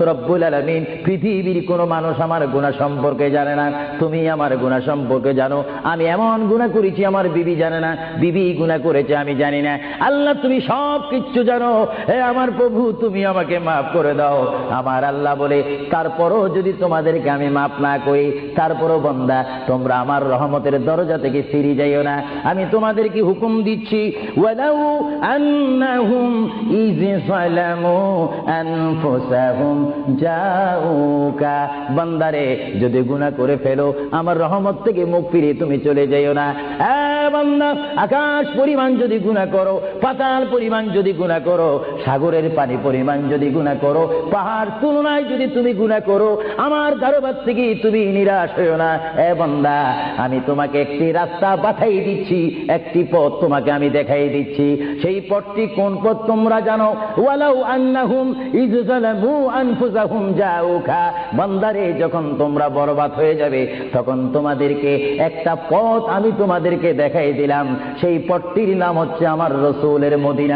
রব্বুল আলামিন পৃথিবীর কোনো মানুষ আমার গুনাহ সম্পর্কে জানে না, তুমি আমার গুনাহ সম্পর্কে জানো। আমি এমন গুনাহ করেছি আমার বিবি জানে না, বিবি গুনাহ করেছে আমি জানি না। আল্লাহ তুমি সব কিচ্ছু জানো, হে আমার প্রভু তুমি আমাকে মাফ করে দাও। আমার আল্লাহ বলে তারপরও যদি তোমাদেরকে আমি মাফ না করি, তারপরও বান্দা তোমরা আমার রহমতের দরজা থেকে ফিরে যাইও না। আমি তোমাদেরকে হুকুম দিচ্ছি, ওয়ালাউ আন্নাহুম ইয যালামু আনফুসাহুম জাউকা, বান্দারে যদি গুনাহ করে ফেলো আমার রহমত থেকে মুখ ফিরিয়ে তুমি চলে যাইও না। বান্দা আকাশ পরিমাণ যদি গুনাহ করো, পাতাল পরিমাণ যদি গুনাহ করো, সাগরের পানি পরিমাণ যদি গুনাহ করো, পাহাড় তুলনায় যদি তুমি গুনাহ করো, আমার দরবার থেকে তুমি নিরাশ হইও না। বান্দা আমি তোমাকে একটি রাস্তা পাঠাই দিচ্ছি, একটি পথ তোমাকে আমি দেখাই দিচ্ছি। সেই পথটি কোন পথ তোমরা জানো? ওয়ালাউ আন্নাহুম ইয যালামু আনফুসাহুম জাউকা, বান্দারে যখন তোমরা বরবাদ হয়ে যাবে তখন তোমাদেরকে একটা পথ আমি তোমাদেরকে দেখাই দিলাম, সেই পথটির নাম হচ্ছে আমার রাসূলের মদিনা।